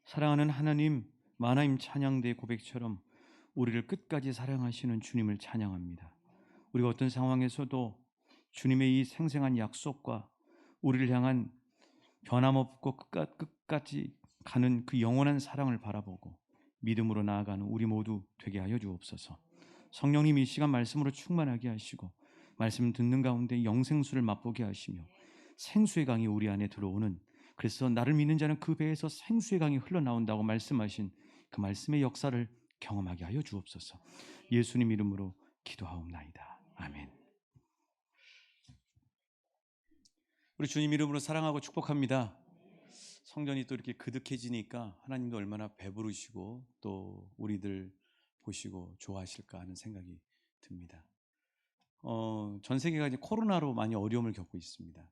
사랑하는 하나님, 마나임 찬양대 고백처럼 우리를 끝까지 사랑하시는 주님을 찬양합니다. 우리가 어떤 상황에서도 주님의 이 생생한 약속과 우리를 향한 변함없고 끝까지 가는 그 영원한 사랑을 바라보고 믿음으로 나아가는 우리 모두 되게 하여 주옵소서. 성령님 이 시간 말씀으로 충만하게 하시고 말씀 듣는 가운데 영생수를 맛보게 하시며 생수의 강이 우리 안에 들어오는, 그래서 나를 믿는 자는 그 배에서 생수의 강이 흘러나온다고 말씀하신 그 말씀의 역사를 경험하게 하여 주옵소서. 예수님 이름으로 기도하옵나이다. 아멘. 우리 주님 이름으로 사랑하고 축복합니다. 성전이 또 이렇게 그득해지니까 하나님도 얼마나 배부르시고 또 우리들 보시고 좋아하실까 하는 생각이 듭니다. 전 세계가 이제 코로나로 많이 어려움을 겪고 있습니다.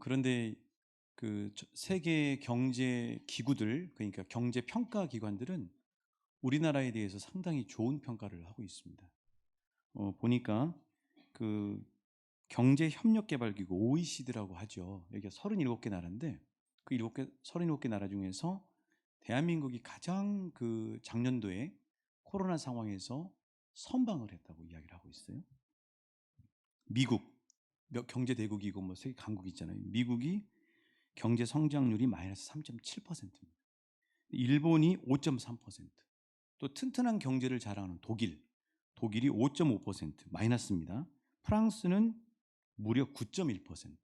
그런데 그 세계 경제 기구들, 그러니까 경제 평가 기관들은 우리나라에 대해서 상당히 좋은 평가를 하고 있습니다. 보니까 그 경제협력개발기구 OECD라고 하죠. 여기가 37개 나라인데 그 37개 나라 중에서 대한민국이 가장 그 작년도에 코로나 상황에서 선방을 했다고 이야기를 하고 있어요. 미국, 경제대국이고 뭐 세계 강국이 있잖아요. 미국이 경제 성장률이 마이너스 3.7%입니다. 일본이 5.3%, 또 튼튼한 경제를 자랑하는 독일이 5.5% 마이너스입니다. 프랑스는 무려 9.1%,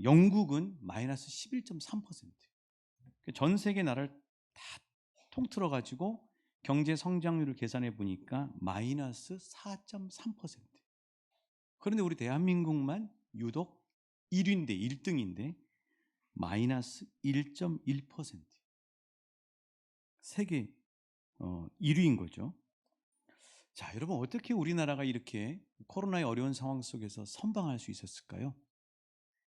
영국은 마이너스 11.3%. 전 세계 나라를 다 통틀어 가지고 경제 성장률을 계산해 보니까 마이너스 4.3%. 그런데 우리 대한민국만 유독 1등인데 마이너스 1.1%. 세계 1위인 거죠. 자, 여러분 어떻게 우리나라가 이렇게 코로나의 어려운 상황 속에서 선방할 수 있었을까요?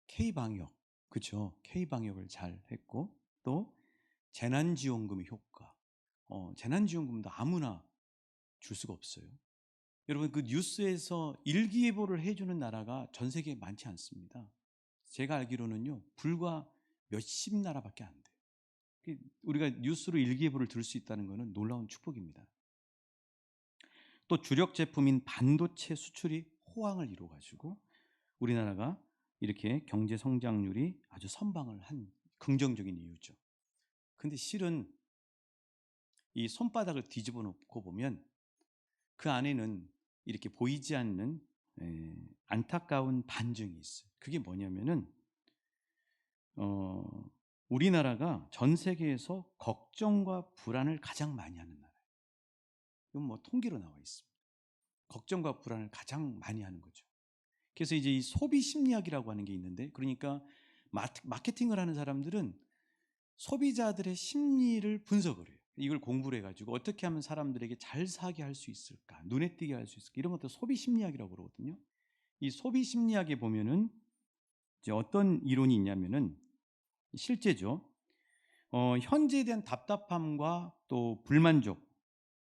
K방역, 그렇죠? K방역을 잘 했고 또 재난지원금의 효과. 재난지원금도 아무나 줄 수가 없어요. 여러분 그 뉴스에서 일기예보를 해주는 나라가 전 세계에 많지 않습니다. 제가 알기로는요 불과 몇십 나라밖에 안 돼요. 우리가 뉴스로 일기예보를 들을 수 있다는 것은 놀라운 축복입니다. 또 주력 제품인 반도체 수출이 호황을 이루어가지고 우리나라가 이렇게 경제 성장률이 아주 선방을 한 긍정적인 이유죠. 근데 실은 이 손바닥을 뒤집어 놓고 보면 그 안에는 이렇게 보이지 않는 안타까운 반증이 있어요. 그게 뭐냐면은 우리나라가 전 세계에서 걱정과 불안을 가장 많이 하는 나라예요. 이건 뭐 통계로 나와 있습니다. 걱정과 불안을 가장 많이 하는 거죠. 그래서 이제 이 소비 심리학이라고 하는 게 있는데, 그러니까 마케팅을 하는 사람들은 소비자들의 심리를 분석을 해요. 이걸 공부를 해가지고 어떻게 하면 사람들에게 잘 사게 할 수 있을까, 눈에 띄게 할 수 있을까, 이런 것도 소비 심리학이라고 그러거든요. 이 소비 심리학에 보면은 이제 어떤 이론이 있냐면은 실제죠. 현재에 대한 답답함과 또 불만족,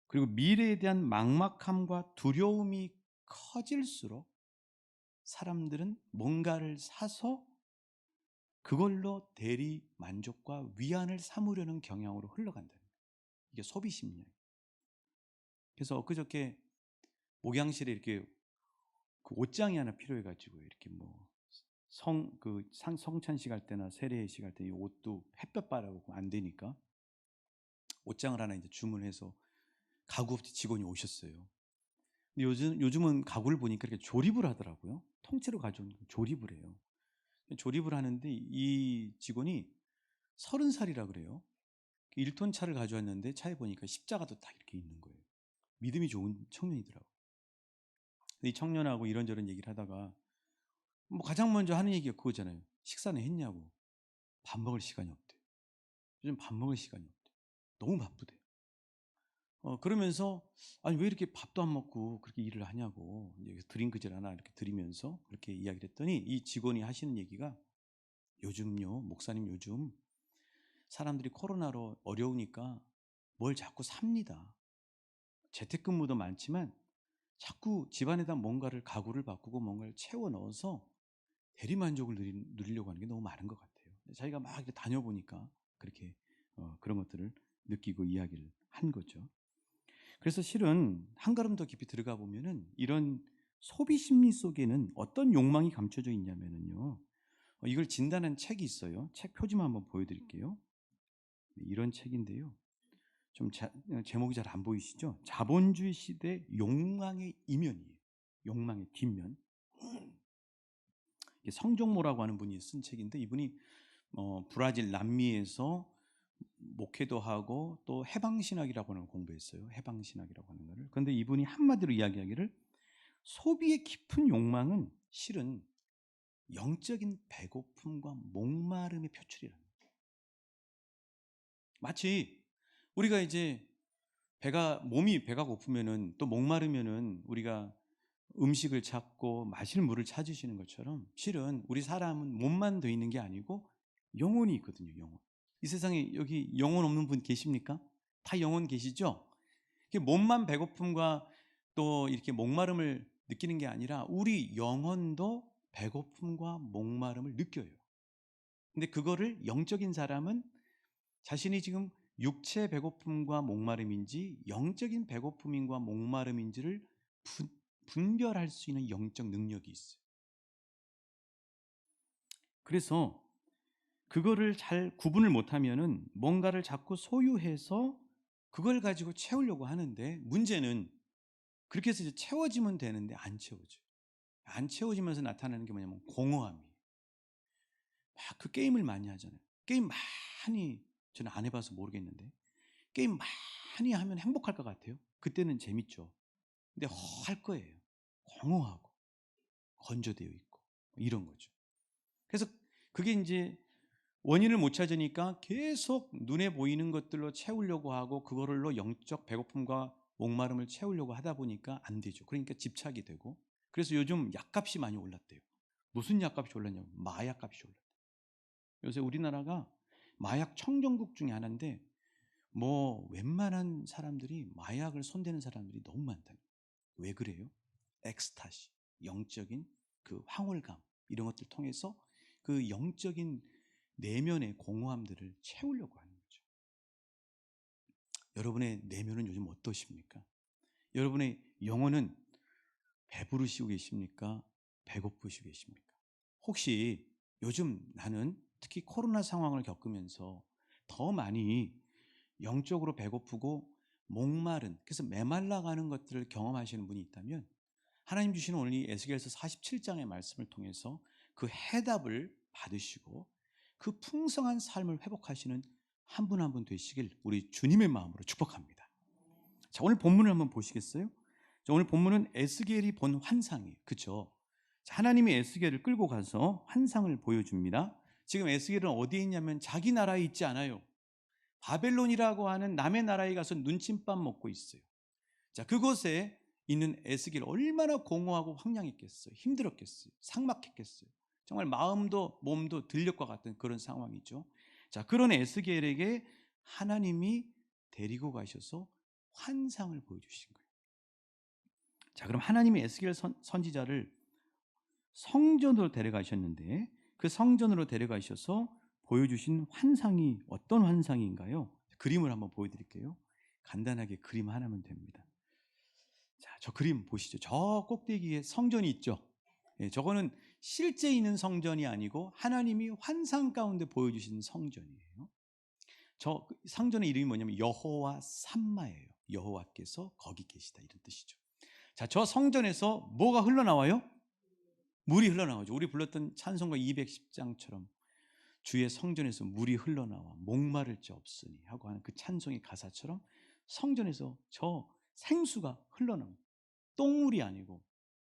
그리고 미래에 대한 막막함과 두려움이 커질수록 사람들은 뭔가를 사서 그걸로 대리 만족과 위안을 삼으려는 경향으로 흘러간다는 거예요. 이게 소비 심리예요. 그래서 엊그저께 목양실에 이렇게 그 옷장이 하나 필요해가지고 이렇게 뭐 성찬식 할 때나 세례식 할 때 이 옷도 햇볕 바라보고 안 되니까 옷장을 하나 이제 주문해서 가구업체 직원이 오셨어요. 근데 요즘은 가구를 보니까 이렇게 조립을 하더라고요. 통째로 가져온 조립을 해요. 조립을 하는데 이 직원이 30살이라 그래요. 1톤 차를 가져왔는데 차에 보니까 십자가도 딱 이렇게 있는 거예요. 믿음이 좋은 청년이더라고요. 이 청년하고 이런저런 얘기를 하다가 뭐 가장 먼저 하는 얘기가 그거잖아요. 식사는 했냐고. 밥 먹을 시간이 없대. 요즘 밥 먹을 시간이 없대. 너무 바쁘대. 그러면서 아니 왜 이렇게 밥도 안 먹고 그렇게 일을 하냐고 드링크질 하나 이렇게 드리면서 그렇게 이야기를 했더니 이 직원이 하시는 얘기가 요즘요 목사님 요즘 사람들이 코로나로 어려우니까 뭘 자꾸 삽니다. 재택근무도 많지만 자꾸 집안에다 뭔가를 가구를 바꾸고 뭔가를 채워 넣어서 대리만족을 누리려고 하는 게 너무 많은 것 같아요. 자기가 막 이렇게 다녀보니까 그렇게 그런 것들을 느끼고 이야기를 한 거죠. 그래서 실은 한 걸음 더 깊이 들어가 보면은 이런 소비 심리 속에는 어떤 욕망이 감춰져 있냐면은요. 이걸 진단한 책이 있어요. 책 표지만 한번 보여드릴게요. 네, 이런 책인데요. 좀 제목이 잘 안 보이시죠? 자본주의 시대 욕망의 이면이에요. 욕망의 뒷면. 성종모라고 하는 분이 쓴 책인데 이분이 브라질 남미에서 목회도 하고 또 해방신학이라고 하는 걸 공부했어요. 해방신학이라고 하는 거를. 그런데 이분이 한마디로 이야기하기를 소비의 깊은 욕망은 실은 영적인 배고픔과 목마름의 표출이라는 거예요. 마치 우리가 이제 몸이 배가 고프면은 또 목마르면은 우리가 음식을 찾고 마실 물을 찾으시는 것처럼 실은 우리 사람은 몸만 돼 있는 게 아니고 영혼이 있거든요. 영혼. 이 세상에 여기 영혼 없는 분 계십니까? 다 영혼 계시죠? 몸만 배고픔과 또 이렇게 목마름을 느끼는 게 아니라 우리 영혼도 배고픔과 목마름을 느껴요. 근데 그거를 영적인 사람은 자신이 지금 육체 배고픔과 목마름인지 영적인 배고픔인과 목마름인지를 분별할 수 있는 영적 능력이 있어요. 그래서 그거를 잘 구분을 못하면은 뭔가를 자꾸 소유해서 그걸 가지고 채우려고 하는데 문제는 그렇게 해서 이제 채워지면 되는데 안 채워져요. 안 채워지면서 나타나는 게 뭐냐면 공허함이에요. 막 그 게임을 많이 하잖아요. 게임 많이 저는 안 해봐서 모르겠는데 게임 많이 하면 행복할 것 같아요. 그때는 재밌죠. 근데 할 거예요. 공허하고 건조되어 있고 이런 거죠. 그래서 그게 이제 원인을 못 찾으니까 계속 눈에 보이는 것들로 채우려고 하고 그거를로 영적 배고픔과 목마름을 채우려고 하다 보니까 안 되죠. 그러니까 집착이 되고 그래서 요즘 약값이 많이 올랐대요. 무슨 약값이 올랐냐면 마약값이 올랐대요. 요새 우리나라가 마약 청정국 중에 하나인데 뭐 웬만한 사람들이 마약을 손대는 사람들이 너무 많다. 왜 그래요? 엑스타시, 영적인 그 황홀감 이런 것들 통해서 그 영적인 내면의 공허함들을 채우려고 하는 거죠. 여러분의 내면은 요즘 어떠십니까? 여러분의 영혼은 배부르시고 계십니까? 배고프시고 계십니까? 혹시 요즘 나는 특히 코로나 상황을 겪으면서 더 많이 영적으로 배고프고 목마른 그래서 메말라가는 것들을 경험하시는 분이 있다면 하나님 주시는 오늘 이 에스겔서 47장의 말씀을 통해서 그 해답을 받으시고 그 풍성한 삶을 회복하시는 한 분 한 분 되시길 우리 주님의 마음으로 축복합니다. 자, 오늘 본문을 한번 보시겠어요? 자, 오늘 본문은 에스겔이 본 환상이에요. 그렇죠? 하나님이 에스겔을 끌고 가서 환상을 보여줍니다. 지금 에스겔은 어디에 있냐면 자기 나라에 있지 않아요. 바벨론이라고 하는 남의 나라에 가서 눈칫밥 먹고 있어요. 자, 그곳에 있는 에스겔 얼마나 공허하고 황량했겠어요. 힘들었겠어요. 삭막했겠어요. 정말 마음도 몸도 들녘과 같은 그런 상황이죠. 자, 그런 에스겔에게 하나님이 데리고 가셔서 환상을 보여주신 거예요. 자, 그럼 하나님이 에스겔 선지자를 성전으로 데려가셨는데 그 성전으로 데려가셔서 보여주신 환상이 어떤 환상인가요? 그림을 한번 보여드릴게요. 간단하게 그림 하나면 됩니다. 자, 저 그림 보시죠. 저 꼭대기에 성전이 있죠. 예, 저거는 실제 있는 성전이 아니고 하나님이 환상 가운데 보여주신 성전이에요. 저 성전의 이름이 뭐냐면 여호와 삼마예요. 여호와께서 거기 계시다 이런 뜻이죠. 자, 저 성전에서 뭐가 흘러나와요? 물이 흘러나오죠. 우리 불렀던 찬송가 210장처럼 주의 성전에서 물이 흘러나와 목마를 자 없으니 하고 하는 그 찬송의 가사처럼 성전에서 저 생수가 흘러나옵니다. 똥물이 아니고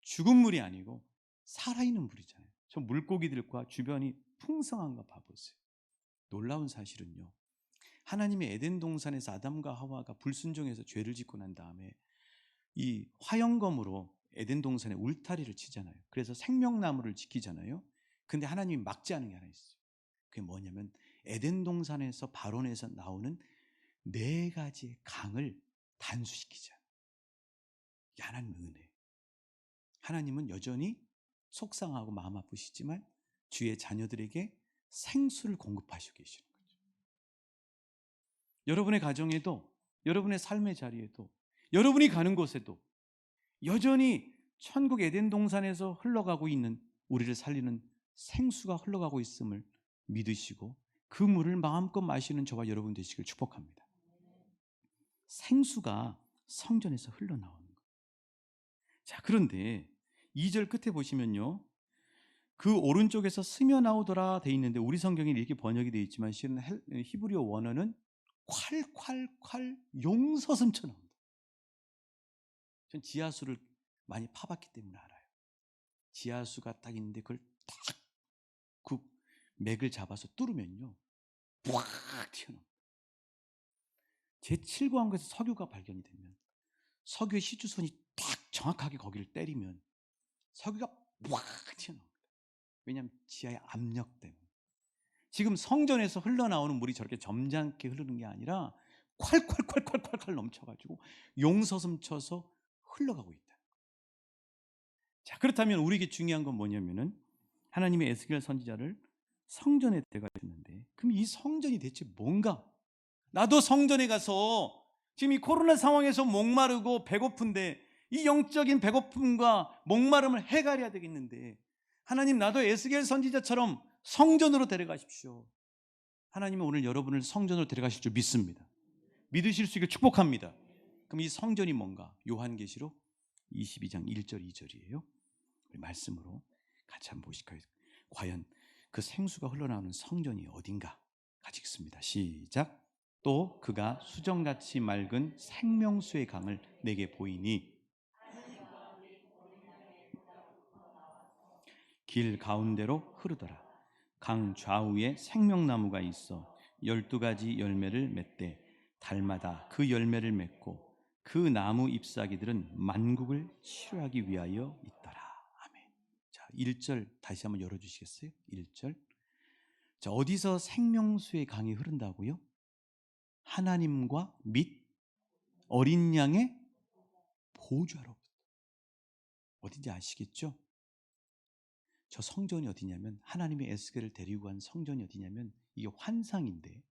죽은 물이 아니고 살아있는 물이잖아요. 저 물고기들과 주변이 풍성한 거 봐보세요. 놀라운 사실은요. 하나님의 에덴 동산에서 아담과 하와가 불순종해서 죄를 짓고 난 다음에 이 화영검으로 에덴 동산에 울타리를 치잖아요. 그래서 생명나무를 지키잖아요. 근데 하나님이 막지 않은 게 하나 있어요. 그게 뭐냐면 에덴 동산에서 발원해서 나오는 네 가지의 강을 단수시키자. 하나님의 은혜. 하나님은 여전히 속상하고 마음 아프시지만 주의 자녀들에게 생수를 공급하시고 계시는 거죠. 여러분의 가정에도, 여러분의 삶의 자리에도, 여러분이 가는 곳에도 여전히 천국 에덴 동산에서 흘러가고 있는, 우리를 살리는 생수가 흘러가고 있음을 믿으시고 그 물을 마음껏 마시는 저와 여러분 되시길 축복합니다. 생수가 성전에서 흘러나오는 거예요. 자, 그런데 2절 끝에 보시면요, 그 오른쪽에서 스며 나오더라 돼 있는데 우리 성경에 이렇게 번역이 되어 있지만 실은 히브리어 원어는 콸콸콸 용서슴처럼 나옵니다. 전 지하수를 많이 파봤기 때문에 알아요. 지하수가 딱 있는데 그걸 딱 그 맥을 잡아서 뚫으면요, 팍 튀어나옵니다. 제7광구에서 석유가 발견이 되면 석유의 시주선이 딱 정확하게 거기를 때리면 석유가 팍 튀어나옵니다. 왜냐하면 지하의 압력 때문에. 지금 성전에서 흘러나오는 물이 저렇게 점잖게 흐르는 게 아니라 콸콸콸콸콸콸 넘쳐가지고 용서슴쳐서 흘러가고 있다. 자, 그렇다면 우리에게 중요한 건 뭐냐면은 하나님의 에스겔 선지자를 성전에 데려가셨는데, 그럼 이 성전이 대체 뭔가? 나도 성전에 가서 지금 이 코로나 상황에서 목마르고 배고픈데 이 영적인 배고픔과 목마름을 해결해야 되겠는데, 하나님 나도 에스겔 선지자처럼 성전으로 데려가십시오. 하나님은 오늘 여러분을 성전으로 데려가실 줄 믿습니다. 믿으실 수 있게 축복합니다. 그럼 이 성전이 뭔가? 요한계시록 22장 1절 2절이에요. 우리 말씀으로 같이 한번 보실까요? 과연 그 생수가 흘러나오는 성전이 어딘가? 같이 읽습니다. 시작. 또 그가 수정같이 맑은 생명수의 강을 내게 보이니 길 가운데로 흐르더라. 강 좌우에 생명나무가 있어 12가지 열매를 맺되 달마다 그 열매를 맺고 그 나무 잎사귀들은 만국을 치료하기 위하여 있더라. 아멘. 자, 1절 다시 한번 열어주시겠어요? 1절. 자, 어디서 생명수의 강이 흐른다고요? 하나님과 및 어린 양의 보좌로부터. 어딘지 아시겠죠? 저 성전이 어디냐면, 하나님의 에스겔을 데리고 간 성전이 어디냐면, 이게 환상인데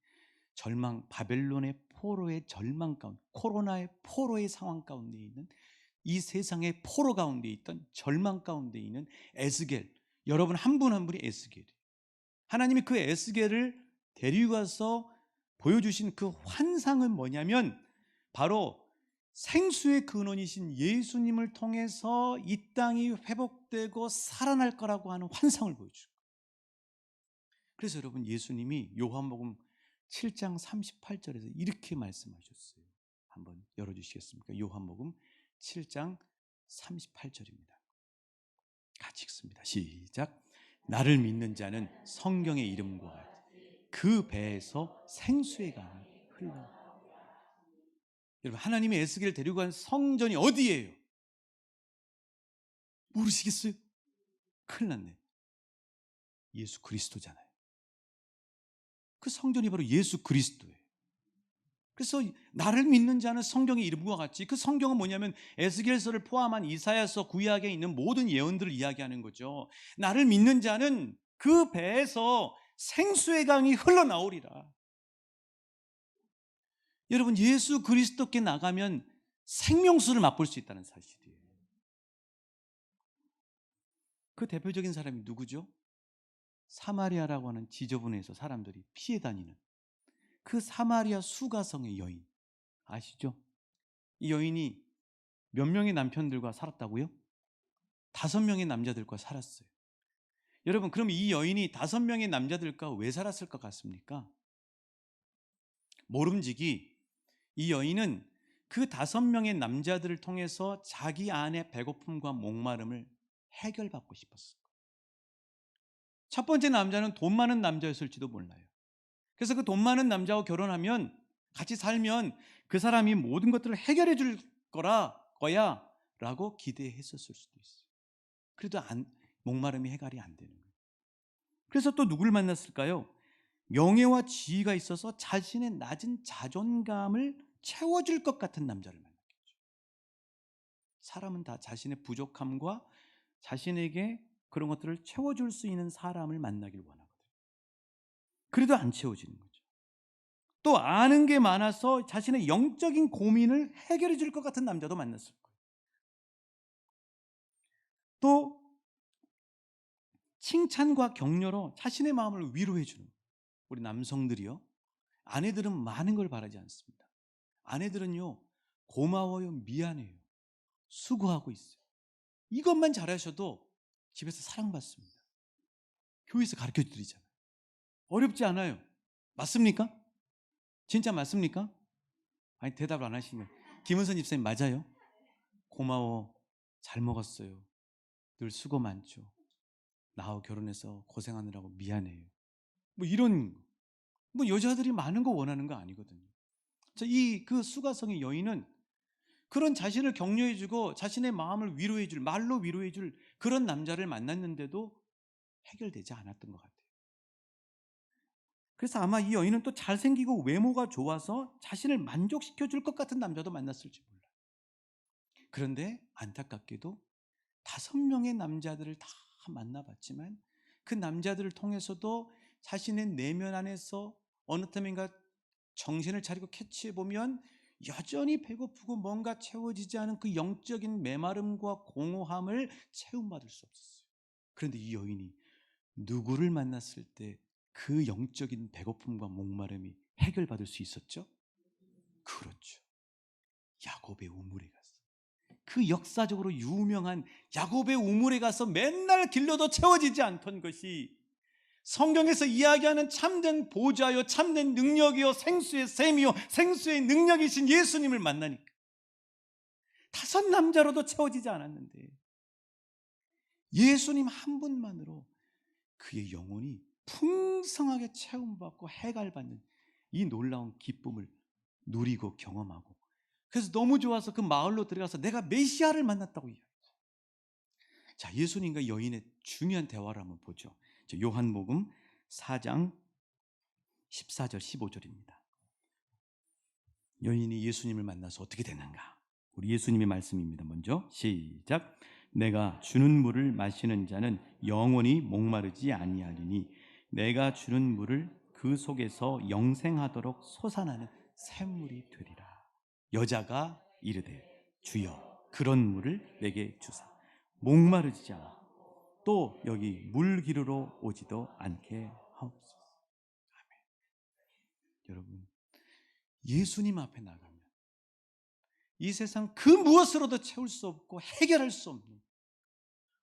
바벨론의 포로의 절망 가운데, 코로나의 포로의 상황 가운데 있는, 이 세상의 포로 가운데 있던 절망 가운데 있는 에스겔, 여러분 한 분 한 분이 에스겔이에요. 하나님이 그 에스겔을 데리고 가서 보여주신 그 환상은 뭐냐면 바로 생수의 근원이신 예수님을 통해서 이 땅이 회복되고 살아날 거라고 하는 환상을 보여주고, 그래서 여러분 예수님이 요한복음 7장 38절에서 이렇게 말씀하셨어요. 한번 열어주시겠습니까? 요한복음 7장 38절입니다. 같이 읽습니다. 시작. 나를 믿는 자는 성경의 이름과 같이 그 배에서 생수의 강이 흘러. 여러분, 하나님의 에스겔을 데리고 간 성전이 어디예요? 모르시겠어요? 큰일 났네. 예수 그리스도잖아요. 그 성전이 바로 예수 그리스도예요. 그래서 나를 믿는 자는 성경의 이름과 같이, 그 성경은 뭐냐면 에스겔서를 포함한 이사야서, 구약에 있는 모든 예언들을 이야기하는 거죠. 나를 믿는 자는 그 배에서 생수의 강이 흘러나오리라. 여러분, 예수 그리스도께 나가면 생명수를 맛볼 수 있다는 사실이에요. 그 대표적인 사람이 누구죠? 사마리아라고 하는 지저분해서 사람들이 피해 다니는 그 사마리아 수가성의 여인 아시죠? 이 여인이 몇 명의 남편들과 살았다고요? 5명의 남자들과 살았어요. 여러분, 그럼 이 여인이 5명의 남자들과 왜 살았을 것 같습니까? 모름지기 이 여인은 그 5명의 남자들을 통해서 자기 안의 배고픔과 목마름을 해결받고 싶었어요. 첫 번째 남자는 돈 많은 남자였을지도 몰라요. 그래서 그 돈 많은 남자와 결혼하면, 같이 살면 그 사람이 모든 것들을 해결해 줄 거야 라고 기대했었을 수도 있어요. 그래도 목마름이 해결이 안 되는 거예요. 그래서 또 누굴 만났을까요? 명예와 지위가 있어서 자신의 낮은 자존감을 채워줄 것 같은 남자를 만났겠죠. 사람은 다 자신의 부족함과 자신에게 그런 것들을 채워줄 수 있는 사람을 만나길 원하거든요. 그래도 안 채워지는 거죠. 또 아는 게 많아서 자신의 영적인 고민을 해결해 줄 것 같은 남자도 만났을 거예요. 또 칭찬과 격려로 자신의 마음을 위로해 주는, 우리 남성들이요, 아내들은 많은 걸 바라지 않습니다. 아내들은요, 고마워요, 미안해요, 수고하고 있어요, 이것만 잘하셔도 집에서 사랑받습니다. 교회에서 가르쳐 드리잖아요. 어렵지 않아요. 맞습니까? 진짜 맞습니까? 아니, 대답을 안 하시면. 김은선 집사님 맞아요? 고마워, 잘 먹었어요, 늘 수고 많죠, 나하고 결혼해서 고생하느라고 미안해요, 뭐 이런, 뭐 여자들이 많은 거 원하는 거 아니거든요. 이 그 수가성의 여인은 그런 자신을 격려해주고 자신의 마음을 위로해줄, 말로 위로해줄 그런 남자를 만났는데도 해결되지 않았던 것 같아요. 그래서 아마 이 여인은 또 잘생기고 외모가 좋아서 자신을 만족시켜줄 것 같은 남자도 만났을지 몰라요. 그런데 안타깝게도 5명의 남자들을 다 만나봤지만 그 남자들을 통해서도 자신의 내면 안에서 어느 틈인가 정신을 차리고 캐치해보면 여전히 배고프고 뭔가 채워지지 않은 그 영적인 메마름과 공허함을 채움받을 수 없었어요. 그런데 이 여인이 누구를 만났을 때 그 영적인 배고픔과 목마름이 해결받을 수 있었죠? 그렇죠. 야곱의 우물에 가서, 그 역사적으로 유명한 야곱의 우물에 가서 맨날 길러도 채워지지 않던 것이 성경에서 이야기하는 참된 보좌요, 참된 능력이요, 생수의 샘이요, 생수의 능력이신 예수님을 만나니까 5 남자로도 채워지지 않았는데 예수님 한 분만으로 그의 영혼이 풍성하게 채움받고 해갈받는 이 놀라운 기쁨을 누리고 경험하고, 그래서 너무 좋아서 그 마을로 들어가서 내가 메시아를 만났다고 이야기했어요. 자, 예수님과 여인의 중요한 대화를 한번 보죠. 요한복음 4장 14절 15절입니다. 여인이 예수님을 만나서 어떻게 되는가? 우리 예수님의 말씀입니다. 먼저 시작. 내가 주는 물을 마시는 자는 영원히 목마르지 아니하리니 내가 주는 물을 그 속에서 영생하도록 솟아나는 샘물이 되리라. 여자가 이르되 주여 그런 물을 내게 주사 목마르지 않아 또 여기 물 기르러 오지도 않게 하옵소서. 아멘. 여러분, 예수님 앞에 나가면 이 세상 그 무엇으로도 채울 수 없고 해결할 수 없는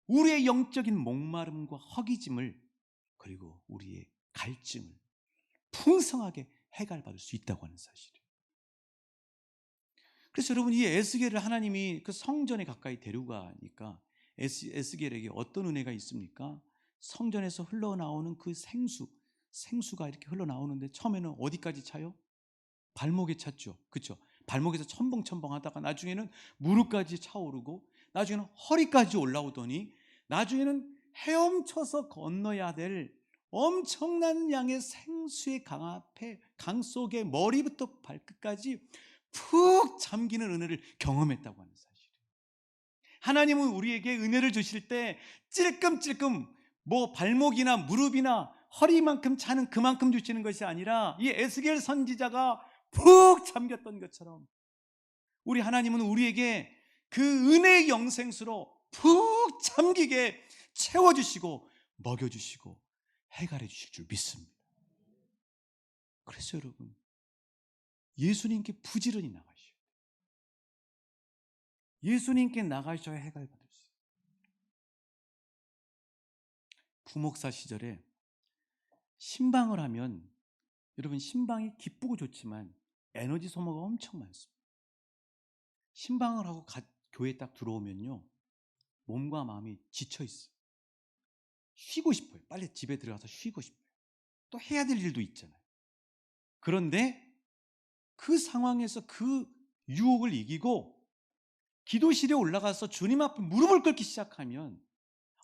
우리의 영적인 목마름과 허기짐을, 그리고 우리의 갈증을 풍성하게 해결받을 수 있다고 하는 사실이에요. 그래서 여러분, 이 에스겔을 하나님이 그 성전에 가까이 데려가니까 에스겔에게 어떤 은혜가 있습니까? 성전에서 흘러나오는 그 생수가 이렇게 흘러나오는데 처음에는 어디까지 차요? 발목에 찼죠. 그렇죠? 발목에서 첨벙첨벙 하다가 나중에는 무릎까지 차오르고 나중에는 허리까지 올라오더니 나중에는 헤엄쳐서 건너야 될 엄청난 양의 생수의 강 앞에, 강 속에 머리부터 발끝까지 푹 잠기는 은혜를 경험했다고 하는 사실이에요. 하나님은 우리에게 은혜를 주실 때 찔끔찔끔 뭐 발목이나 무릎이나 허리만큼 차는 그만큼 주시는 것이 아니라 이 에스겔 선지자가 푹 잠겼던 것처럼 우리 하나님은 우리에게 그 은혜의 영생수로 푹 잠기게 채워주시고 먹여주시고 해결해 주실 줄 믿습니다. 그래서 여러분, 예수님께 부지런히 나가셔야 돼요. 예수님께 나가셔야 해결받을 수 있어요. 부목사 시절에 신방을 하면, 여러분, 신방이 기쁘고 좋지만 에너지 소모가 엄청 많습니다. 신방을 하고 교회에 딱 들어오면요, 몸과 마음이 지쳐 있어요. 쉬고 싶어요. 빨리 집에 들어가서 쉬고 싶어요. 또 해야 될 일도 있잖아요. 그런데 그 상황에서 그 유혹을 이기고 기도실에 올라가서 주님 앞에 무릎을 꿇기 시작하면,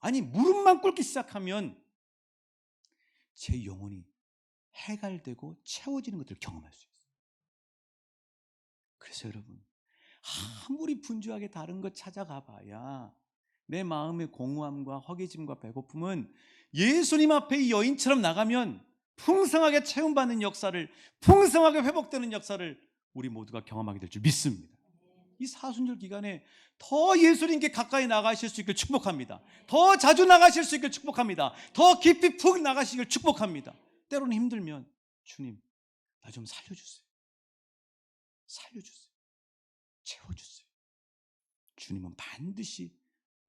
아니 무릎만 꿇기 시작하면 제 영혼이 해갈되고 채워지는 것들을 경험할 수 있어요. 그래서 여러분, 아무리 분주하게 다른 것 찾아가 봐야 내 마음의 공허함과 허기짐과 배고픔은 예수님 앞에 이 여인처럼 나가면 풍성하게 체험받는 역사를, 풍성하게 회복되는 역사를 우리 모두가 경험하게 될 줄 믿습니다. 이 사순절 기간에 더 예수님께 가까이 나가실 수 있게 축복합니다. 더 자주 나가실 수 있게 축복합니다. 더 깊이 푹 나가시길 축복합니다. 때로는 힘들면 주님, 나 좀 살려주세요. 살려주세요. 채워주세요. 주님은 반드시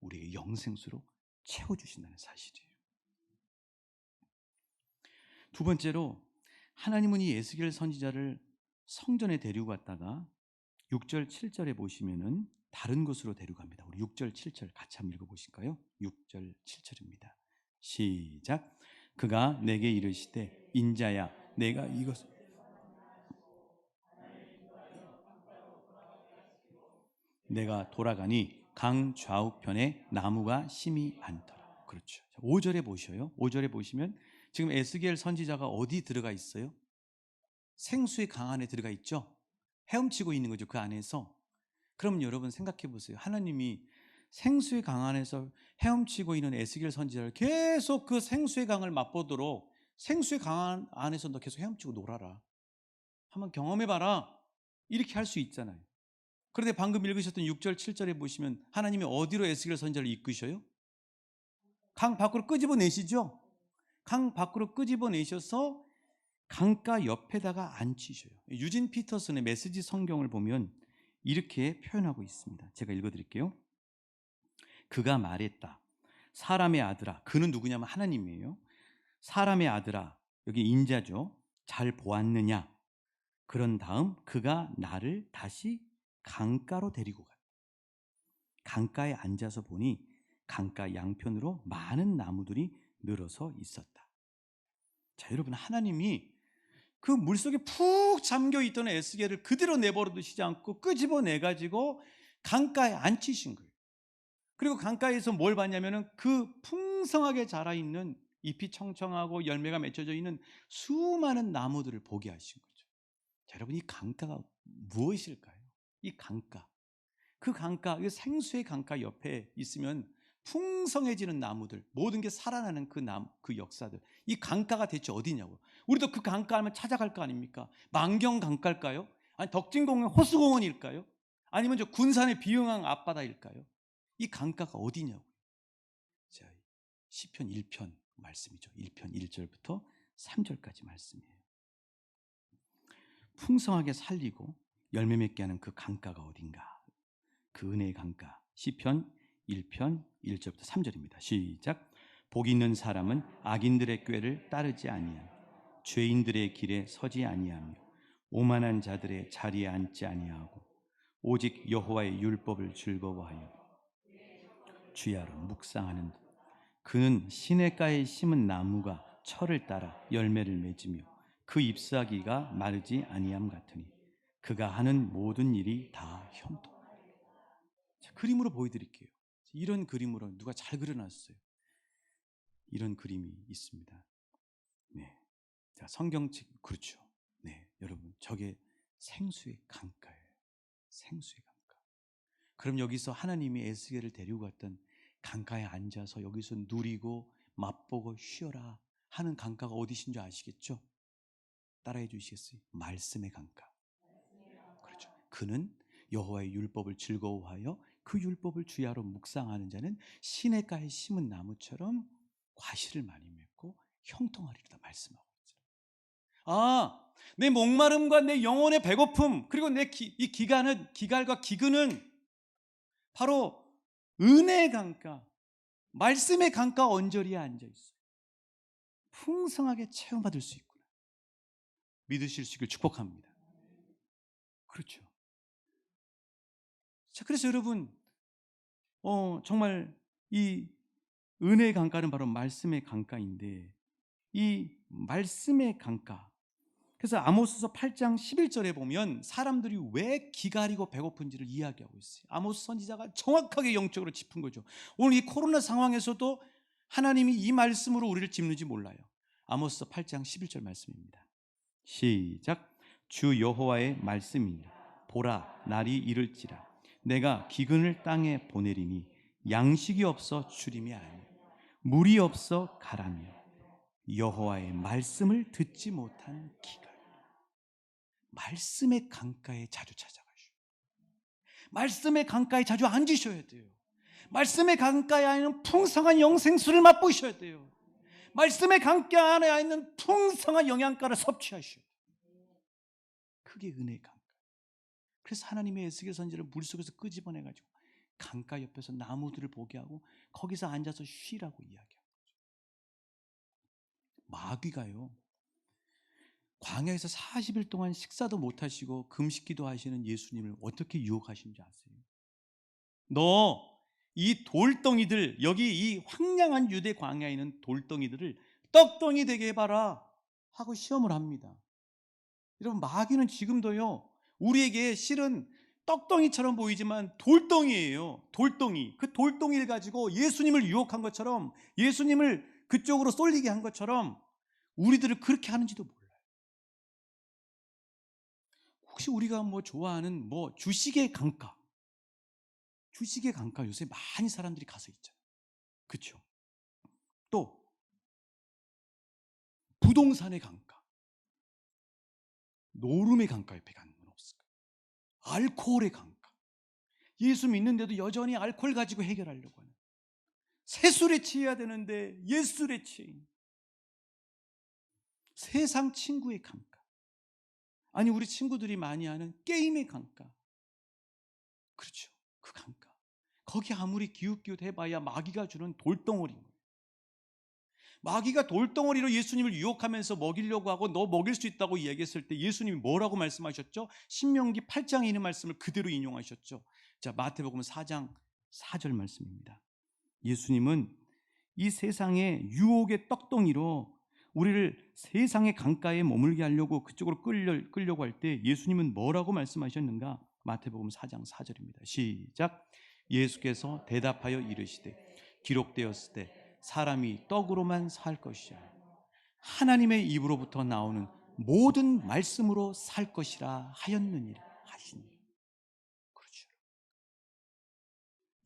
우리에게 영생수로 채워주신다는 사실이에요. 두 번째로, 하나님은 이 에스겔 선지자를 성전에 데리고 갔다가 6절 7절에 보시면은 다른 곳으로 데려갑니다. 우리 6절 7절 같이 한번 읽어보실까요? 6절 7절입니다. 시작. 그가 내게 이르시되 인자야, 내가 이것을 내가 돌아가니 강 좌우편에 나무가 심이 많더라. 그렇죠. 5절에 보셔요. 5절에 보시면 지금 에스겔 선지자가 어디 들어가 있어요? 생수의 강 안에 들어가 있죠. 헤엄치고 있는 거죠, 그 안에서. 그럼 여러분 생각해 보세요. 하나님이 생수의 강 안에서 헤엄치고 있는 에스겔 선지자를 계속 그 생수의 강을 맛보도록 생수의 강 안에서 너 계속 헤엄치고 놀아라, 한번 경험해봐라, 이렇게 할 수 있잖아요. 그런데 방금 읽으셨던 6절 7절에 보시면 하나님이 어디로 에스겔 선지자를 이끄셔요? 강 밖으로 끄집어내시죠. 강 밖으로 끄집어내셔서 강가 옆에다가 앉히셔요. 유진 피터슨의 메시지 성경을 보면 이렇게 표현하고 있습니다. 제가 읽어드릴게요. 그가 말했다. 사람의 아들아. 그는 누구냐면 하나님이에요. 사람의 아들아, 여기 인자죠. 잘 보았느냐. 그런 다음 그가 나를 다시 강가로 데리고 갔다. 강가에 앉아서 보니 강가 양편으로 많은 나무들이 늘어서 있었다. 자, 여러분, 하나님이 그 물속에 푹 잠겨있던 에스겔을 그대로 내버려 두시지 않고 끄집어내가지고 강가에 앉히신 거예요. 그리고 강가에서 뭘 봤냐면은 그 풍성하게 자라있는 잎이 청청하고 열매가 맺혀져 있는 수많은 나무들을 보게 하신 거죠. 자, 여러분, 이 강가가 무엇일까요? 이 강가, 그 강가, 이 생수의 강가 옆에 있으면 풍성해지는 나무들, 모든 게 살아나는 그 나무, 그 역사들. 이 강가가 대체 어디냐고. 우리도 그 강가 하면 찾아갈 거 아닙니까? 만경 강가일까요? 아니 덕진공원 호수공원일까요? 아니면 저 군산의 비영항 앞바다일까요? 이 강가가 어디냐고. 자, 시편 1편 말씀이죠. 1편 1절부터 3절까지 말씀이에요. 풍성하게 살리고 열매 맺게 하는 그 강가가 어딘가. 그 은혜의 강가. 시편 1편 1절부터 3절입니다. 시작. 복 있는 사람은 악인들의 꾀를 따르지 아니하며 죄인들의 길에 서지 아니하며 오만한 자들의 자리에 앉지 아니하고 오직 여호와의 율법을 즐거워하여 주야로 묵상하는 듯. 그는 시냇가에 심은 나무가 철을 따라 열매를 맺으며 그 잎사귀가 마르지 아니함 같으니 그가 하는 모든 일이 다 형통. 자, 그림으로 보여드릴게요. 이런 그림으로 누가 잘 그려놨어요. 이런 그림이 있습니다. 네, 자, 성경책, 그렇죠. 네, 여러분, 저게 생수의 강가예요. 생수의 강가. 그럼 여기서 하나님이 에스겔을 데리고 갔던 강가에 앉아서 여기서 누리고 맛보고 쉬어라 하는 강가가 어디신 줄 아시겠죠? 따라해 주시겠어요? 말씀의 강가. 그렇죠. 그는 여호와의 율법을 즐거워하여 그 율법을 주야로 묵상하는 자는 시냇가에 심은 나무처럼 과실을 많이 맺고 형통하리로다 말씀하고 있잖아요. 아, 내 목마름과 내 영혼의 배고픔, 그리고 이 기갈과 기근은 바로 은혜의 강가, 말씀의 강가 언저리에 앉아 있어요. 풍성하게 체험받을 수 있구나. 믿으실 수 있길 축복합니다. 그렇죠. 자, 그래서 여러분, 정말 이 은혜의 강가는 바로 말씀의 강가인데, 이 말씀의 강가, 그래서 아모스서 8장 11절에 보면 사람들이 왜 기다리고 배고픈지를 이야기하고 있어요. 아모스 선지자가 정확하게 영적으로 짚은 거죠. 오늘 이 코로나 상황에서도 하나님이 이 말씀으로 우리를 짚는지 몰라요. 아모스서 8장 11절 말씀입니다. 시작. 주 여호와의 말씀이니라. 보라, 날이 이를지라. 내가 기근을 땅에 보내리니 양식이 없어 주림이 아니요 물이 없어 가라며 여호와의 말씀을 듣지 못한 기가. 말씀의 강가에 자주 찾아가시오. 말씀의 강가에 자주 앉으셔야 돼요. 말씀의 강가에 있는 풍성한 영생수를 맛보셔야 돼요. 말씀의 강가 안에 있는 풍성한 영양가를 섭취하셔야 돼요. 그게 은혜의 강가. 그래서 하나님의 에스겔 선지를 물속에서 끄집어내가지고 강가 옆에서 나무들을 보게 하고 거기서 앉아서 쉬라고 이야기합니다. 마귀가요, 광야에서 40일 동안 식사도 못하시고 금식기도 하시는 예수님을 어떻게 유혹하신지 아세요? 너 이 돌덩이들, 여기 이 황량한 유대 광야에 있는 돌덩이들을 떡덩이 되게 해봐라 하고 시험을 합니다. 여러분, 마귀는 지금도요, 우리에게 실은 떡덩이처럼 보이지만 돌덩이예요. 돌덩이. 그 돌덩이를 가지고 예수님을 유혹한 것처럼, 예수님을 그쪽으로 쏠리게 한 것처럼 우리들을 그렇게 하는지도 몰라요. 혹시 우리가 뭐 좋아하는 뭐 주식의 강가, 주식의 강가 요새 많이 사람들이 가서 있잖아요. 그렇죠? 또 부동산의 강가, 노름의 강가 옆에 가는 건 없을까요? 알코올의 강가, 예수 믿는데도 여전히 알코올 가지고 해결하려고 하는, 세술에 취해야 되는데 예술에 취해, 세상 친구의 강가, 아니 우리 친구들이 많이 하는 게임의 강가. 그렇죠, 그 강가. 거기 아무리 기웃기웃 해봐야 마귀가 주는 돌덩어리인 거예요. 마귀가 돌덩어리로 예수님을 유혹하면서 먹이려고 하고 너 먹일 수 있다고 이야기했을 때 예수님이 뭐라고 말씀하셨죠? 신명기 8장에 있는 말씀을 그대로 인용하셨죠. 자, 마태복음 4장 4절 말씀입니다. 예수님은 이 세상의 유혹의 떡덩이로 우리를 세상의 강가에 머물게 하려고 그쪽으로 끌려고 할 때 예수님은 뭐라고 말씀하셨는가? 마태복음 4장 4절입니다. 시작. 예수께서 대답하여 이르시되 기록되었을 때 사람이 떡으로만 살 것이야 하나님의 입으로부터 나오는 모든 말씀으로 살 것이라 하였느니라 하시니. 그렇죠.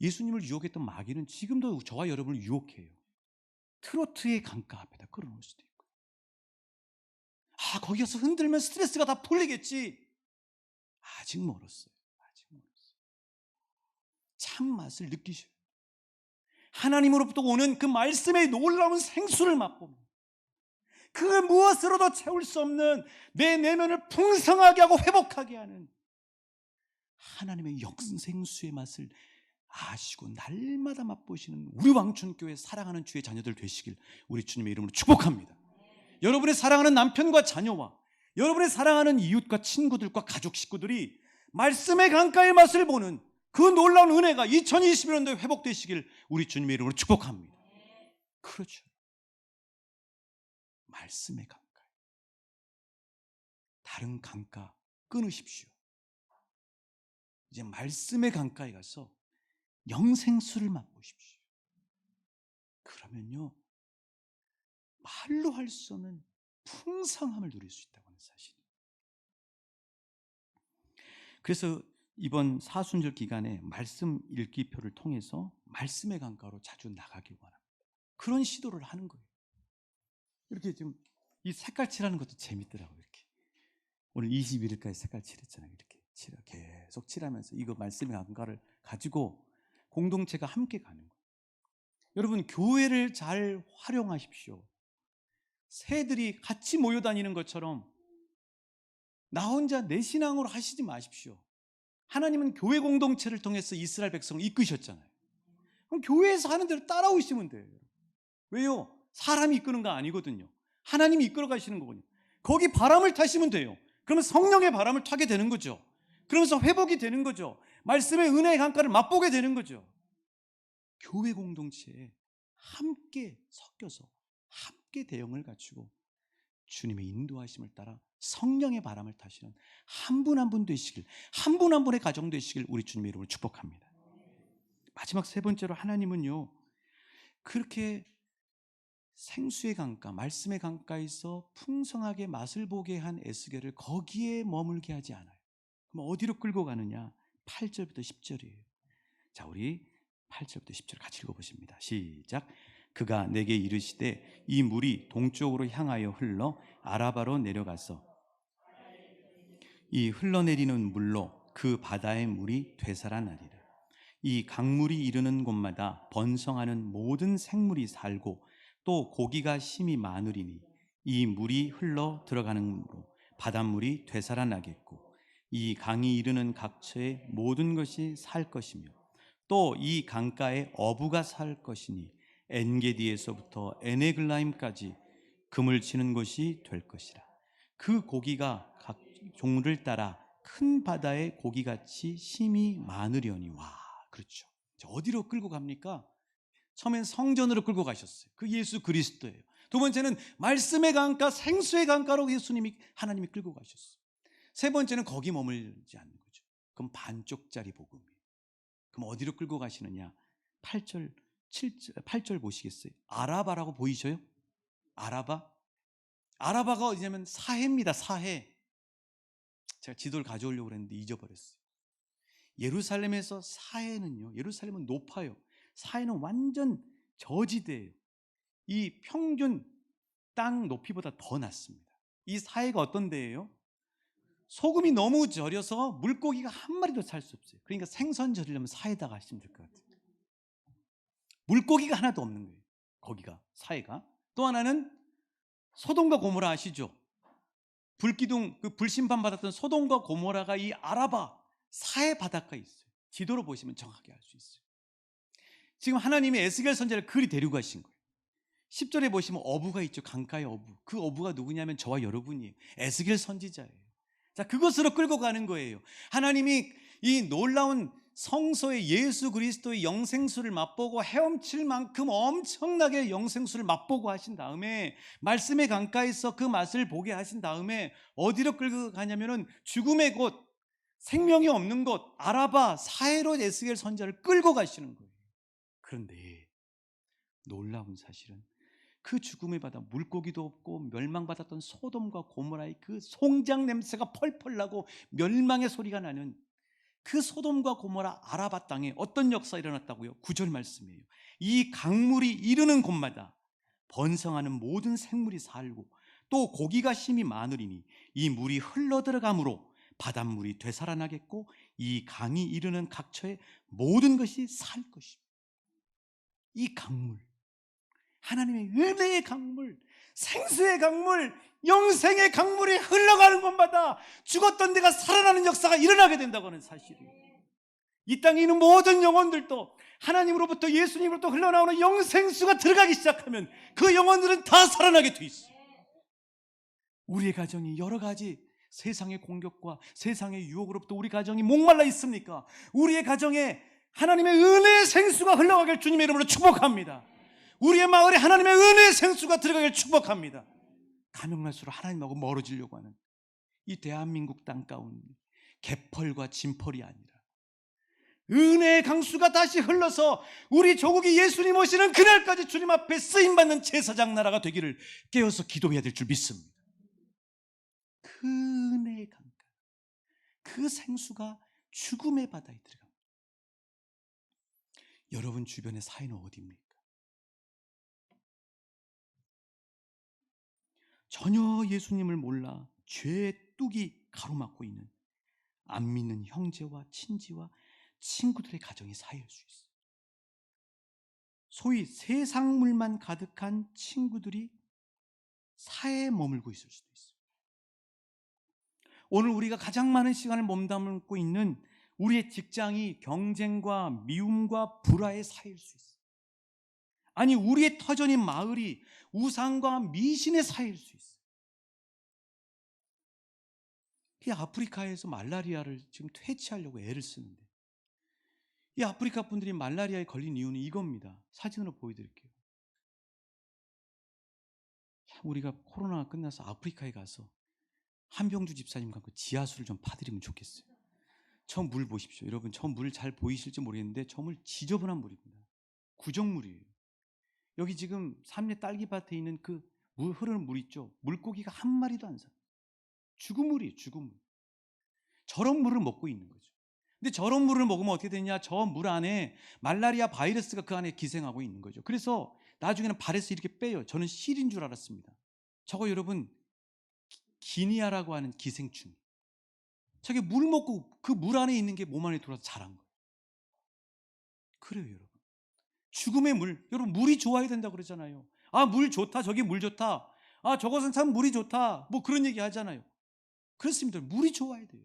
예수님을 유혹했던 마귀는 지금도 저와 여러분을 유혹해요. 트로트의 강가 앞에다 끌어놓을 수도 있고, 거기 가서 흔들면 스트레스가 다 풀리겠지. 아직 멀었어요. 아직 멀었어요. 참 맛을 느끼셔요. 하나님으로부터 오는 그 말씀의 놀라운 생수를 맛보면 그 무엇으로도 채울 수 없는 내 내면을 풍성하게 하고 회복하게 하는 하나님의 영생수의 맛을 아시고 날마다 맛보시는 우리 왕춘교회 사랑하는 주의 자녀들 되시길 우리 주님의 이름으로 축복합니다. 여러분의 사랑하는 남편과 자녀와 여러분의 사랑하는 이웃과 친구들과 가족 식구들이 말씀의 강가의 맛을 보는 그 놀라운 은혜가 2021년도에 회복되시길 우리 주님의 이름으로 축복합니다. 그렇죠. 말씀의 강가. 다른 강가 끊으십시오. 이제 말씀의 강가에 가서 영생수를 맛보십시오. 그러면요, 말로 할 수 없는 풍성함을 누릴 수 있다고 하는 사실이에요. 그래서 이번 사순절 기간에 말씀 읽기표를 통해서 말씀의 강가로 자주 나가길 원합니다. 그런 시도를 하는 거예요. 이렇게 좀 이 색깔 칠하는 것도 재밌더라고요. 이렇게 오늘 21일까지 색깔 칠했잖아요. 이렇게 계속 칠하면서 이거 말씀의 강가를 가지고 공동체가 함께 가는 거예요. 여러분, 교회를 잘 활용하십시오. 새들이 같이 모여 다니는 것처럼 나 혼자 내 신앙으로 하시지 마십시오. 하나님은 교회 공동체를 통해서 이스라엘 백성을 이끄셨잖아요. 그럼 교회에서 하는 대로 따라오시면 돼요. 왜요? 사람이 이끄는 거 아니거든요. 하나님이 이끌어 가시는 거거든요. 거기 바람을 타시면 돼요. 그러면 성령의 바람을 타게 되는 거죠. 그러면서 회복이 되는 거죠. 말씀의 은혜의 강가를 맛보게 되는 거죠. 교회 공동체에 함께 섞여서 함께 대응을 갖추고 주님의 인도하심을 따라 성령의 바람을 타시는 한 분 한 분 되시길, 한 분 한 분의 가정 되시길 우리 주님의 이름으로 축복합니다. 마지막 세 번째로 하나님은요, 그렇게 생수의 강가, 말씀의 강가에서 풍성하게 맛을 보게 한 에스겔을 거기에 머물게 하지 않아요. 그럼 어디로 끌고 가느냐? 8절부터 10절이에요. 자, 우리 8절부터 10절 같이 읽어보십니다. 시작. 그가 내게 이르시되 이 물이 동쪽으로 향하여 흘러 아라바로 내려가서 이 흘러내리는 물로 그 바다의 물이 되살아나리라. 이 강물이 이르는 곳마다 번성하는 모든 생물이 살고 또 고기가 심이 많으리니 이 물이 흘러 들어가는으로 바닷물이 되살아나겠고 이 강이 이르는 각처의 모든 것이 살 것이며 또 이 강가에 어부가 살 것이니 엔게디에서부터 에네글라임까지 금을 치는 곳이 될 것이라. 그 고기가 각 종를 따라 큰 바다의 고기같이 심이 많으려니. 와, 그렇죠. 어디로 끌고 갑니까? 처음엔 성전으로 끌고 가셨어요. 그 예수 그리스도예요. 두 번째는 말씀의 강가, 생수의 강가로 하나님이 끌고 가셨어요. 세 번째는 거기 머물지 않는 거죠. 그럼 반쪽짜리 복음이에요. 그럼 어디로 끌고 가시느냐? 8절 보시겠어요? 아라바라고 보이셔요? 아라바? 아라바가 어디냐면 사해입니다. 사해. 제가 지도를 가져오려고 그랬는데 잊어버렸어요. 예루살렘에서 사해는요, 예루살렘은 높아요. 사해는 완전 저지대예요. 이 평균 땅 높이보다 더 낮습니다. 이 사해가 어떤 데예요? 소금이 너무 절여서 물고기가 한 마리도 살 수 없어요. 그러니까 생선 절이려면 사해다가 하시면 될 것 같아요. 물고기가 하나도 없는 거예요. 거기가, 사해가. 또 하나는 소돔과 고모라 아시죠? 불기둥, 그 불심판 받았던 소돔과 고모라가 이 아라바 사해 바닷가에 있어요. 지도로 보시면 정확하게 알 수 있어요. 지금 하나님이 에스겔 선지자를 그리 데리고 가신 거예요. 10절에 보시면 어부가 있죠. 강가의 어부. 그 어부가 누구냐면 저와 여러분이에요. 에스겔 선지자예요. 자, 그것으로 끌고 가는 거예요. 하나님이 이 놀라운 성소의 예수 그리스도의 영생수를 맛보고 헤엄칠 만큼 엄청나게 영생수를 맛보고 하신 다음에 말씀의 강가에서 그 맛을 보게 하신 다음에 어디로 끌고 가냐면은 죽음의 곳, 생명이 없는 곳, 아라바 사해로 에스겔 선지자를 끌고 가시는 거예요. 그런데 놀라운 사실은 그 죽음의 바다, 물고기도 없고 멸망받았던 소돔과 고모라의 그 송장 냄새가 펄펄 나고 멸망의 소리가 나는 그 소돔과 고모라 아라바 땅에 어떤 역사가 일어났다고요? 9절 말씀이에요. 이 강물이 이르는 곳마다 번성하는 모든 생물이 살고 또 고기가 심이 많으리니 이 물이 흘러들어가므로 바닷물이 되살아나겠고 이 강이 이르는 각처의 모든 것이 살 것입니다. 이 강물, 하나님의 은혜의 강물, 생수의 강물, 영생의 강물이 흘러가는 곳마다 죽었던 데가 살아나는 역사가 일어나게 된다고 하는 사실이에요. 이 땅에 있는 모든 영혼들도 하나님으로부터 예수님으로부터 흘러나오는 영생수가 들어가기 시작하면 그 영혼들은 다 살아나게 돼 있어요. 우리의 가정이 여러 가지 세상의 공격과 세상의 유혹으로부터 우리 가정이 목말라 있습니까? 우리의 가정에 하나님의 은혜의 생수가 흘러가길 주님의 이름으로 축복합니다. 우리의 마을에 하나님의 은혜의 생수가 들어가길 축복합니다. 가면갈수록 하나님하고 멀어지려고 하는 이 대한민국 땅 가운데 개펄과 진펄이 아니라 은혜의 강수가 다시 흘러서 우리 조국이 예수님 오시는 그날까지 주님 앞에 쓰임받는 제사장 나라가 되기를 깨어서 기도해야 될 줄 믿습니다. 그 은혜의 강가, 그 생수가 죽음의 바다에 들어갑니다. 여러분 주변의 사회는 어디입니까? 전혀 예수님을 몰라 죄의 뚝이 가로막고 있는 안 믿는 형제와 친지와 친구들의 가정이 쌓일 수 있어요. 소위 세상물만 가득한 친구들이 사회에 머물고 있을 수도 있어요. 오늘 우리가 가장 많은 시간을 몸담고 있는 우리의 직장이 경쟁과 미움과 불화에 쌓일 수 있어요. 아니, 우리의 터전인 마을이 우상과 미신에 쌓일 수 있어요. 이 아프리카에서 말라리아를 지금 퇴치하려고 애를 쓰는데, 이 아프리카 분들이 말라리아에 걸린 이유는 이겁니다. 사진으로 보여드릴게요. 우리가 코로나가 끝나서 아프리카에 가서 한병주 집사님과 그 지하수를 좀 파드리면 좋겠어요. 저 물 보십시오. 여러분, 저 물 잘 보이실지 모르겠는데 저 물 지저분한 물입니다. 구정물이에요. 여기 지금 삼례 딸기밭에 있는 그 물 흐르는 물 있죠? 물고기가 한 마리도 안 살아요. 죽은 물이에요. 죽은 물. 저런 물을 먹고 있는 거죠. 근데 저런 물을 먹으면 어떻게 되냐? 저 물 안에 말라리아 바이러스가 그 안에 기생하고 있는 거죠. 그래서 나중에는 발에서 이렇게 빼요. 저는 실인 줄 알았습니다. 저거 여러분 기니아라고 하는 기생충. 저게 물 먹고 그 물 안에 있는 게 몸 안에 들어와서 자란 거예요. 그래요, 여러분. 죽음의 물. 여러분 물이 좋아야 된다고 그러잖아요. 아, 물 좋다. 저기 물 좋다. 아, 저것은 참 물이 좋다. 뭐 그런 얘기 하잖아요. 그렇습니다. 물이 좋아야 돼요.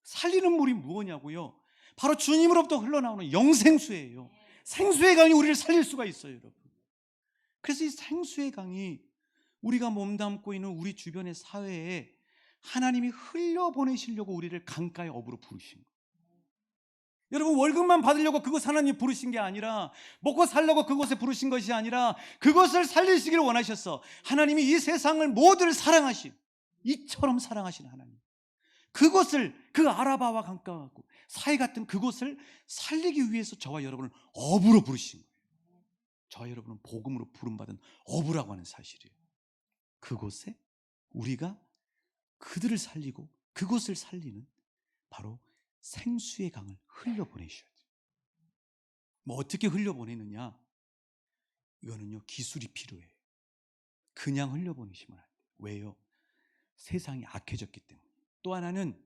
살리는 물이 무엇냐고요? 바로 주님으로부터 흘러나오는 영생수예요. 생수의 강이 우리를 살릴 수가 있어요, 여러분. 그래서 이 생수의 강이 우리가 몸담고 있는 우리 주변의 사회에 하나님이 흘려보내시려고 우리를 강가의 업으로 부르신 거예요. 여러분 월급만 받으려고 그곳 하나님 부르신 게 아니라, 먹고 살려고 그곳에 부르신 것이 아니라 그것을 살리시기를 원하셨어. 하나님이 이 세상을 모두를 사랑하신, 이처럼 사랑하신 하나님, 그것을, 그 아라바와 강가하고 사이 같은 그곳을 살리기 위해서 저와 여러분을 업으로 부르신 거예요. 저와 여러분은 복음으로 부름받은 업으라고 하는 사실이에요. 그곳에 우리가 그들을 살리고 그곳을 살리는 바로 생수의 강을 흘려보내셔야 돼요. 뭐 어떻게 흘려보내느냐? 이거는요, 기술이 필요해요. 그냥 흘려보내시면 안 돼요. 왜요? 세상이 악해졌기 때문에. 또 하나는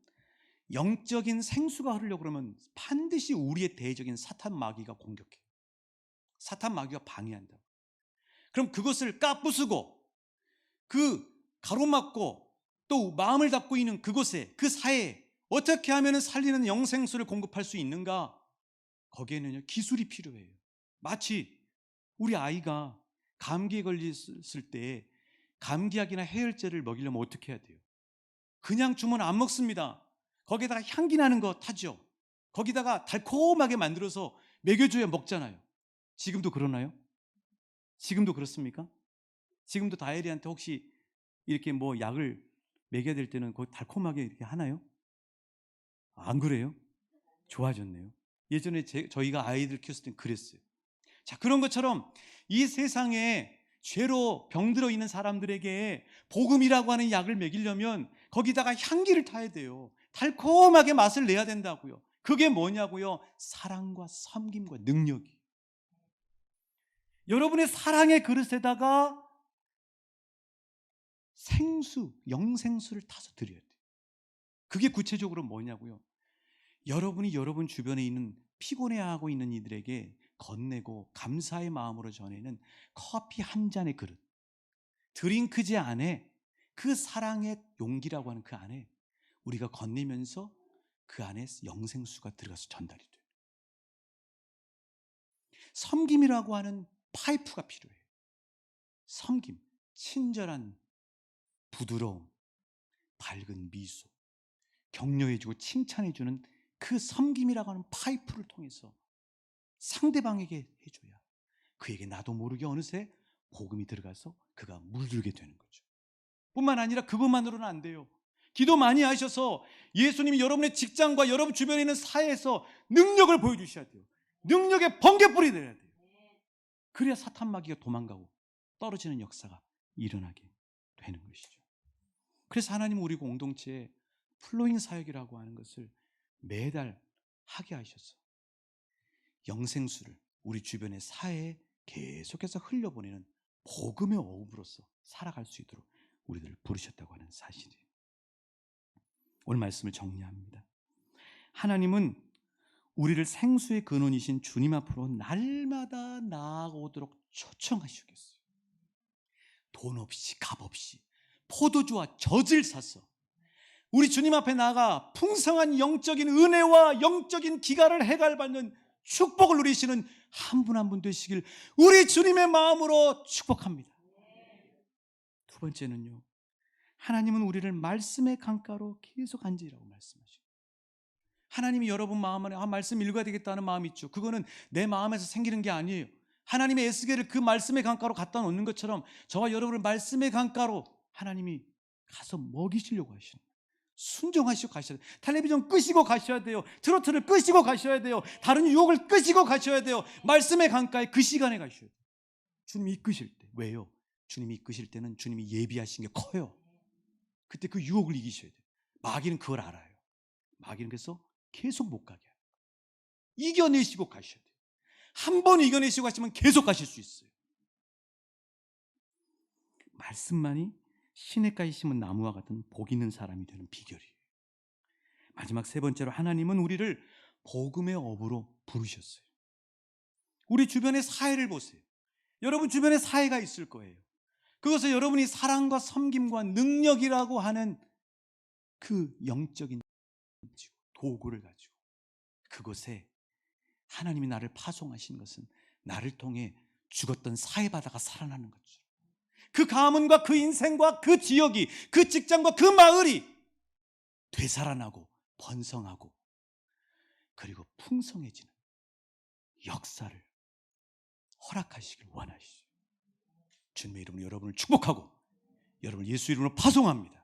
영적인 생수가 흐르려고 그러면 반드시 우리의 대적인 사탄 마귀가 공격해요. 사탄 마귀가 방해한다고. 그럼 그것을 까부수고 그 가로막고 또 마음을 닫고 있는 그곳에, 그 사회에 어떻게 하면 살리는 영생수를 공급할 수 있는가? 거기에는요, 기술이 필요해요. 마치 우리 아이가 감기에 걸렸을 때 감기약이나 해열제를 먹이려면 어떻게 해야 돼요? 그냥 주면 안 먹습니다. 거기에다가 향기 나는 거 타죠. 거기다가 달콤하게 만들어서 먹여줘야 먹잖아요. 지금도 그러나요? 지금도 그렇습니까? 지금도 다혜리한테 혹시 이렇게 뭐 약을 먹여야 될 때는 거기 달콤하게 이렇게 하나요? 안 그래요? 좋아졌네요. 예전에 저희가 아이들 키웠을 땐 그랬어요. 자, 그런 것처럼 이 세상에 죄로 병들어 있는 사람들에게 복음이라고 하는 약을 먹이려면 거기다가 향기를 타야 돼요. 달콤하게 맛을 내야 된다고요. 그게 뭐냐고요? 사랑과 섬김과 능력이. 여러분의 사랑의 그릇에다가 생수, 영생수를 타서 드려야 돼요. 그게 구체적으로 뭐냐고요? 여러분이 여러분 주변에 있는 피곤해하고 있는 이들에게 건네고 감사의 마음으로 전하는 커피 한 잔의 그릇, 드링크제 안에 그 사랑의 용기라고 하는 그 안에 우리가 건네면서 그 안에 영생수가 들어가서 전달이 돼요. 섬김이라고 하는 파이프가 필요해요. 섬김, 친절한 부드러움, 밝은 미소, 격려해주고 칭찬해주는 그 섬김이라고 하는 파이프를 통해서 상대방에게 해줘야 그에게 나도 모르게 어느새 복음이 들어가서 그가 물들게 되는 거죠. 뿐만 아니라 그것만으로는 안 돼요. 기도 많이 하셔서 예수님이 여러분의 직장과 여러분 주변에 있는 사회에서 능력을 보여주셔야 돼요. 능력의 번개불이 되어야 돼요. 그래야 사탄 마귀가 도망가고 떨어지는 역사가 일어나게 되는 것이죠. 그래서 하나님은 우리 공동체에 플로잉 사역이라고 하는 것을 매달 하게 하셔서 영생수를 우리 주변의 사회에 계속해서 흘려보내는 복음의 어음으로서 살아갈 수 있도록 우리들을 부르셨다고 하는 사실이에요. 오늘 말씀을 정리합니다. 하나님은 우리를 생수의 근원이신 주님 앞으로 날마다 나아오도록 초청하시겠어요. 돈 없이 값 없이 포도주와 젖을 사서 우리 주님 앞에 나아가 풍성한 영적인 은혜와 영적인 기갈을 해갈받는 축복을 누리시는 한 분 한 분 되시길 우리 주님의 마음으로 축복합니다. 두 번째는요, 하나님은 우리를 말씀의 강가로 계속 앉으라고 말씀하시고, 하나님이 여러분 마음 안에 말씀 읽어야 되겠다는 마음이 있죠. 그거는 내 마음에서 생기는 게 아니에요. 하나님의 에스겔을 그 말씀의 강가로 갖다 놓는 것처럼 저와 여러분을 말씀의 강가로 하나님이 가서 먹이시려고 하시는 거예요. 순종하시고 가셔야 돼요. 텔레비전 끄시고 가셔야 돼요. 트로트를 끄시고 가셔야 돼요. 다른 유혹을 끄시고 가셔야 돼요. 말씀의 강가에 그 시간에 가셔야 돼요. 주님이 이끄실 때. 왜요? 주님이 이끄실 때는 주님이 예비하신 게 커요. 그때 그 유혹을 이기셔야 돼요. 마귀는 그걸 알아요. 마귀는 그래서 계속 못 가게 해요. 이겨내시고 가셔야 돼요. 한 번 이겨내시고 가시면 계속 가실 수 있어요. 말씀만이 시냇가에 심은 나무와 같은 복 있는 사람이 되는 비결이에요. 마지막 세 번째로 하나님은 우리를 복음의 업으로 부르셨어요. 우리 주변의 사회를 보세요. 여러분 주변에 사회가 있을 거예요. 그것을 여러분이 사랑과 섬김과 능력이라고 하는 그 영적인 도구를 가지고 그곳에 하나님이 나를 파송하신 것은 나를 통해 죽었던 사회바다가 살아나는 거죠. 그 가문과 그 인생과 그 지역이, 그 직장과 그 마을이 되살아나고 번성하고 그리고 풍성해지는 역사를 허락하시길 원하시죠. 주님의 이름으로 여러분을 축복하고 여러분을 예수 이름으로 파송합니다.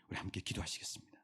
우리 함께 기도하시겠습니다.